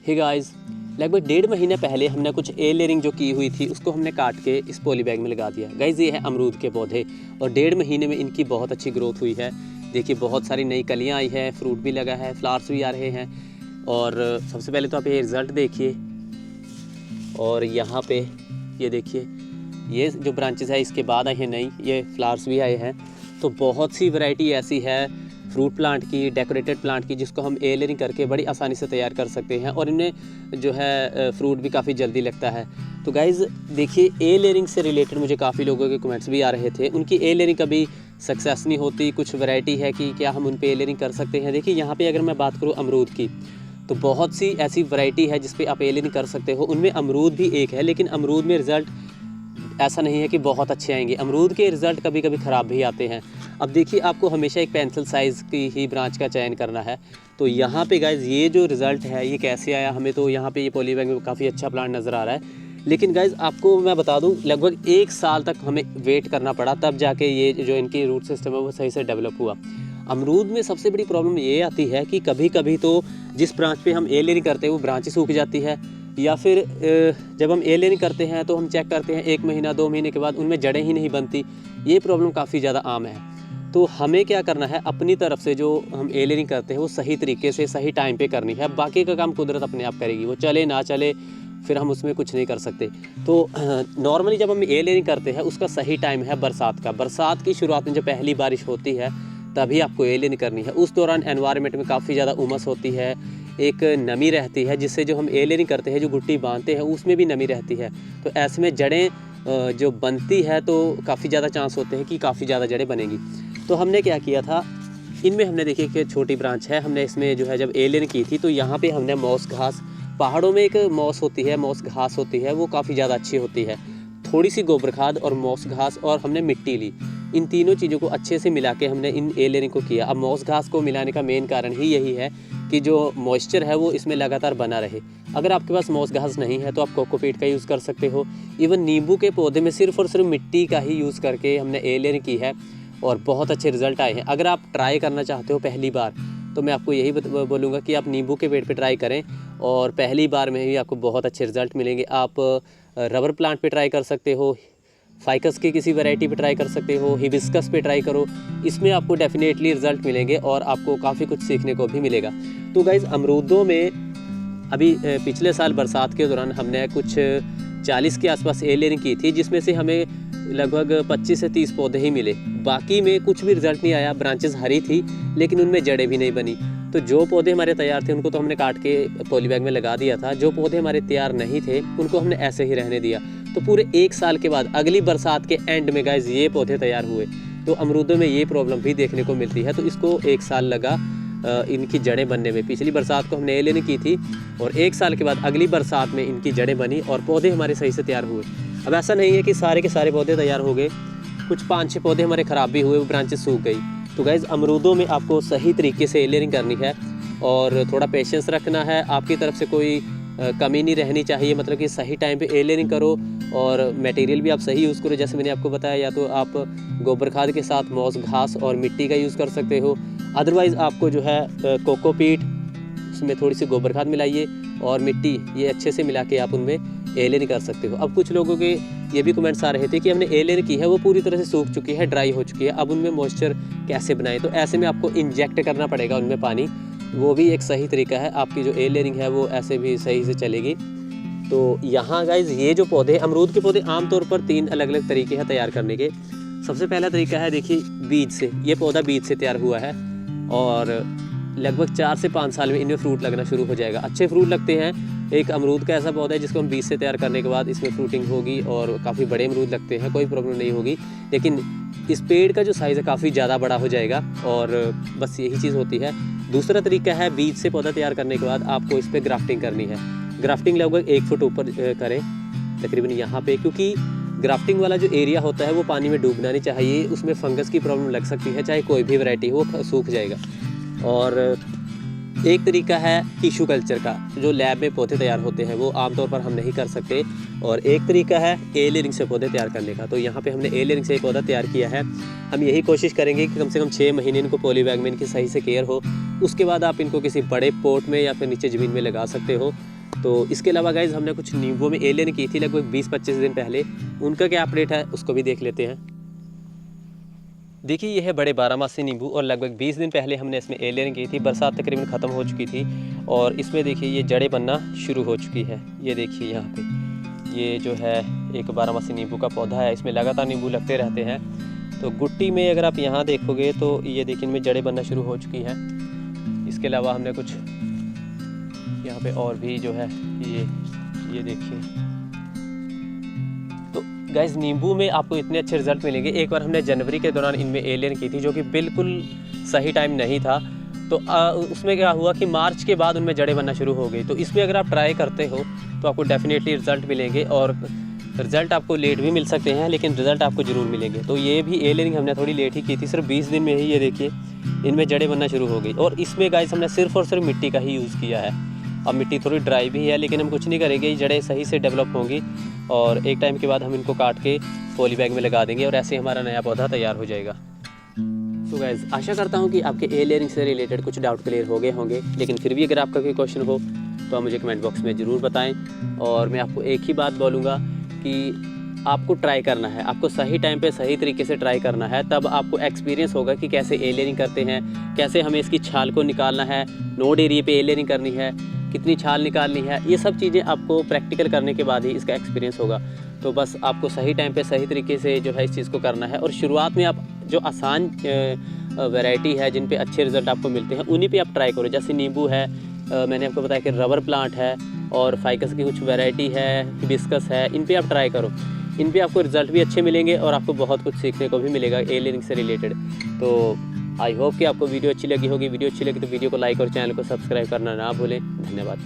Hey guys, लगभग 1.5 महीने पहले हमने कुछ ए लेयरिंग जो की हुई थी उसको हमने काट के इस पॉली बैग में लगा दिया। गाइस ये है अमरूद के पौधे और 1.5 महीने में इनकी बहुत अच्छी ग्रोथ हुई है। देखिए बहुत सारी नई कलियां आई है, फ्रूट भी लगा है, फ्लावर्स भी आ रहे हैं। और सबसे पहले तो आप ये रिज़ल्ट देखिए और यहाँ पे ये देखिए, ये जो ब्रांचेस है इसके बाद आई हैं नई, ये फ्लावर्स भी आए हैं। तो बहुत सी वैरायटी ऐसी है फ्रूट प्लांट की, डेकोरेटेड प्लांट की, जिसको हम ए लेयरिंग करके बड़ी आसानी से तैयार कर सकते हैं और इनमें जो है फ्रूट भी काफ़ी जल्दी लगता है। तो गाइज़ देखिए, ए लेयरिंग से रिलेटेड मुझे काफ़ी लोगों के कमेंट्स भी आ रहे थे। उनकी ए लेयरिंग कभी सक्सेस नहीं होती, कुछ वैरायटी है कि क्या हम उन पे ए लेयरिंग कर सकते हैं। देखिए यहाँ पे अगर मैं बात करूँ अमरूद की, तो बहुत सी ऐसी वैरायटी है जिस पे आप ए लेयरिंग कर सकते हो। उनमें अमरूद भी एक है, लेकिन अमरूद में रिज़ल्ट ऐसा नहीं है कि बहुत अच्छे आएंगे। अमरूद के रिज़ल्ट कभी कभी ख़राब भी आते हैं। अब देखिए, आपको हमेशा एक पेंसिल साइज़ की ही ब्रांच का चयन करना है। तो यहाँ पे गाइज़ ये जो रिज़ल्ट है ये कैसे आया, हमें तो यहाँ पे ये पॉली बैग में काफ़ी अच्छा प्लांट नज़र आ रहा है। लेकिन गाइज़ आपको मैं बता दूँ, लगभग 1 साल तक हमें वेट करना पड़ा, तब जाके ये जो इनकी रूट सिस्टम है वो सही से डेवलप हुआ। अमरूद में सबसे बड़ी प्रॉब्लम ये आती है कि कभी कभी तो जिस ब्रांच पे हम ए लेयरिंग करते हैं वो ब्रांच ही सूख जाती है, या फिर जब हम ए लेयरिंग करते हैं तो हम चेक करते हैं 1 महीना 2 महीने के बाद उनमें जड़ें ही नहीं बनती। ये प्रॉब्लम काफ़ी ज़्यादा आम है। तो हमें क्या करना है, अपनी तरफ से जो हम ए लेयरिंग करते हैं वो सही तरीके से सही टाइम पे करनी है। बाकी का काम कुदरत अपने आप करेगी, वो चले ना चले फिर हम उसमें कुछ नहीं कर सकते। तो नॉर्मली जब हम ए लेयरिंग करते हैं उसका सही टाइम है बरसात का। बरसात की शुरुआत में जब पहली बारिश होती है तभी आपको ए लेयरिंग करनी है। उस दौरान एनवायरनमेंट में काफ़ी ज़्यादा उमस होती है, एक नमी रहती है, जिससे जो हम ए लेयरिंग करते हैं, जो गुट्टी बांधते हैं, उसमें भी नमी रहती है। तो ऐसे में जड़ें जो बनती है तो काफ़ी ज़्यादा चांस होते हैं कि काफ़ी ज़्यादा जड़ें बनेंगी। तो हमने क्या किया था, इनमें हमने देखिए कि छोटी ब्रांच है, हमने इसमें जो है जब ए लेयरिंग की थी तो यहाँ पे हमने मॉस घास, पहाड़ों में एक मॉस होती है, मॉस घास होती है, वो काफ़ी ज़्यादा अच्छी होती है। थोड़ी सी गोबर खाद और मॉस घास और हमने मिट्टी ली, इन तीनों चीज़ों को अच्छे से मिला के हमने इन ए लेयरिंग को किया। अब मॉस घास को मिलाने का मेन कारण ही यही है कि जो मॉइस्चर है वो इसमें लगातार बना रहे। अगर आपके पास मॉस घास नहीं है तो आप कोकोपीट का यूज़ कर सकते हो। इवन नींबू के पौधे में सिर्फ और सिर्फ मिट्टी का ही यूज़ करके हमने ए लेयरिंग की है और बहुत अच्छे रिज़ल्ट आए हैं। अगर आप ट्राई करना चाहते हो पहली बार, तो मैं आपको यही बोलूँगा कि आप नींबू के पेड़ पे ट्राई करें और पहली बार में ही आपको बहुत अच्छे रिज़ल्ट मिलेंगे। आप रबर प्लांट पे ट्राई कर सकते हो, फाइकस की किसी वैरायटी पे ट्राई कर सकते हो, हिबिस्कस पे ट्राई करो, इसमें आपको डेफिनेटली रिज़ल्ट मिलेंगे और आपको काफ़ी कुछ सीखने को भी मिलेगा। तो गाइज़ अमरूदों में अभी पिछले साल बरसात के दौरान हमने कुछ 40 के आसपास ए लेयरिंग की थी, जिसमें से हमें लगभग 25 से 30 पौधे ही मिले। बाकी में कुछ भी रिज़ल्ट नहीं आया, ब्रांचेस हरी थी लेकिन उनमें जड़ें भी नहीं बनी। तो जो पौधे हमारे तैयार थे उनको तो हमने काट के पॉली बैग में लगा दिया था, जो पौधे हमारे तैयार नहीं थे उनको हमने ऐसे ही रहने दिया। तो पूरे 1 साल के बाद अगली बरसात के एंड में गाइज ये पौधे तैयार हुए। तो अमरूदों में ये प्रॉब्लम भी देखने को मिलती है। तो इसको 1 साल लगा इनकी जड़ें बनने में। पिछली बरसात को हमने ए लेयरिंग की थी और 1 साल के बाद अगली बरसात में इनकी जड़ें बनी और पौधे हमारे सही से तैयार हुए। अब ऐसा नहीं है कि सारे के सारे पौधे तैयार हो गए, कुछ 5-6 पौधे हमारे ख़राब भी हुए, वो ब्रांचेस सूख गई। तो गाइज़ अमरूदों में आपको सही तरीके से ए लेयरिंग करनी है और थोड़ा पेशेंस रखना है। आपकी तरफ से कोई कमी नहीं रहनी चाहिए, मतलब कि सही टाइम पे ए लेयरिंग करो और मटेरियल भी आप सही यूज़ करो। जैसे मैंने आपको बताया, या तो आप गोबर खाद के साथ मॉस घास और मिट्टी का यूज़ कर सकते हो। अदरवाइज़ आपको जो है कोकोपीट, उसमें थोड़ी सी गोबर खाद मिलाइए और मिट्टी, ये अच्छे से मिला के आप उनमें ए लेयरिंग कर सकते हो। अब कुछ लोगों के ये भी कमेंट्स आ रहे थे कि हमने ए लेयरिंग की है, वो पूरी तरह से सूख चुकी है, ड्राई हो चुकी है, अब उनमें मॉइस्चर कैसे बनाएं। तो ऐसे में आपको इंजेक्ट करना पड़ेगा उनमें पानी, वो भी एक सही तरीका है। आपकी जो ए लेयरिंग है वो ऐसे भी सही से चलेगी। तो यहाँ गाइज ये जो पौधे, अमरूद के पौधे आमतौर पर 3 अलग अलग तरीके हैं तैयार करने के। सबसे पहला तरीका है, देखिए बीज से, ये पौधा बीज से तैयार हुआ है और लगभग 4 से 5 साल में इनमें फ्रूट लगना शुरू हो जाएगा। अच्छे फ्रूट लगते हैं। एक अमरूद का ऐसा पौधा है जिसको हम बीज से तैयार करने के बाद इसमें फ्रूटिंग होगी और काफ़ी बड़े अमरूद लगते हैं, कोई प्रॉब्लम नहीं होगी। लेकिन इस पेड़ का जो साइज़ है काफ़ी ज़्यादा बड़ा हो जाएगा और बस यही चीज़ होती है। दूसरा तरीका है, बीज से पौधा तैयार करने के बाद आपको इस पर ग्राफ्टिंग करनी है। ग्राफ्टिंग लगभग 1 फुट ऊपर करें तकरीबन यहाँ पे, क्योंकि ग्राफ्टिंग वाला जो एरिया होता है वो पानी में डूबना नहीं चाहिए, उसमें फंगस की प्रॉब्लम लग सकती है, चाहे कोई भी वैरायटी हो, वो सूख जाएगा। और एक तरीका है टिश्यू कल्चर का, जो लैब में पौधे तैयार होते हैं, वो आमतौर पर हम नहीं कर सकते। और एक तरीका है ए लेयरिंग से पौधे तैयार करने का। तो यहाँ पे हमने ए लेयरिंग से पौधा तैयार किया है। हम यही कोशिश करेंगे कि कम से कम 6 महीने इनको पॉली बैग में इनकी सही से केयर हो। उसके बाद आप इनको किसी बड़े पॉट में या फिर नीचे ज़मीन में लगा सकते हो। तो इसके अलावा गाइज हमने कुछ नींबुओं में ए लेयरिंग की थी लगभग 20-25 दिन पहले, उनका क्या अपडेट है उसको भी देख लेते हैं। देखिए ये है बड़े 12 नींबू और लगभग 20 दिन पहले हमने इसमें ए लेयरिंग की थी। बरसात तकरीबन ख़त्म हो चुकी थी और इसमें देखिए ये जड़ें बनना शुरू हो चुकी है। ये देखिए यहाँ पे ये जो है एक 12 नींबू का पौधा है, इसमें लगातार नींबू लगते रहते हैं। तो गुट्टी में अगर आप यहाँ देखोगे तो ये देखिए इनमें जड़ें बनना शुरू हो चुकी हैं। इसके अलावा हमने कुछ यहाँ पे और भी जो है ये देखिए। तो गाइस नींबू में आपको इतने अच्छे रिजल्ट मिलेंगे। एक बार हमने जनवरी के दौरान इनमें ए लेयरिंग की थी जो कि बिल्कुल सही टाइम नहीं था, तो उसमें क्या हुआ कि मार्च के बाद उनमें जड़ें बनना शुरू हो गई। तो इसमें अगर आप ट्राई करते हो तो आपको डेफिनेटली रिजल्ट मिलेंगे, और रिज़ल्ट आपको लेट भी मिल सकते हैं लेकिन रिज़ल्ट आपको ज़रूर मिलेंगे। तो ये भी ए लेयरिंग हमने थोड़ी लेट ही की थी, सिर्फ 20 दिन में ही ये देखिए इनमें जड़ें बनना शुरू हो गई। और इसमें गाइस हमने सिर्फ और सिर्फ मिट्टी का ही यूज़ किया है। अब मिट्टी थोड़ी ड्राई भी है लेकिन हम कुछ नहीं करेंगे, ये जड़ें सही से डेवलप होंगी और एक टाइम के बाद हम इनको काट के पॉली बैग में लगा देंगे और ऐसे हमारा नया पौधा तैयार हो जाएगा। तो गाइस आशा करता हूँ कि आपके ए लेयरिंग से रिलेटेड कुछ डाउट क्लियर हो गए होंगे, लेकिन फिर भी अगर आपका कोई क्वेश्चन हो तो आप मुझे कमेंट बॉक्स में ज़रूर बताएं। और मैं आपको एक ही बात बोलूँगा कि आपको ट्राई करना है, आपको सही टाइम पे सही तरीके से ट्राई करना है, तब आपको एक्सपीरियंस होगा कि कैसे ए लेयरिंग करते हैं, कैसे हमें इसकी छाल को निकालना है, नोड एरिया पे ए लेयरिंग करनी है, कितनी छाल निकालनी है। ये सब चीज़ें आपको प्रैक्टिकल करने के बाद ही इसका एक्सपीरियंस होगा। तो बस आपको सही टाइम पे सही तरीके से जो है इस चीज़ को करना है। और शुरुआत में आप जो आसान वैरायटी है जिन पे अच्छे रिज़ल्ट आपको मिलते हैं उन्हीं पे आप ट्राई करो। जैसे नींबू है, मैंने आपको बताया कि रबर प्लांट है, और फाइकस की कुछ वैरायटी है, हिबिस्कस है, इन पे आप ट्राई करो। इन पे आपको रिज़ल्ट भी अच्छे मिलेंगे और आपको बहुत कुछ सीखने को भी मिलेगा ए लेयरिंग से रिलेटेड। तो आई होप कि आपको वीडियो अच्छी लगी होगी। वीडियो अच्छी लगी तो वीडियो को लाइक और चैनल को सब्सक्राइब करना ना भूलें। धन्यवाद।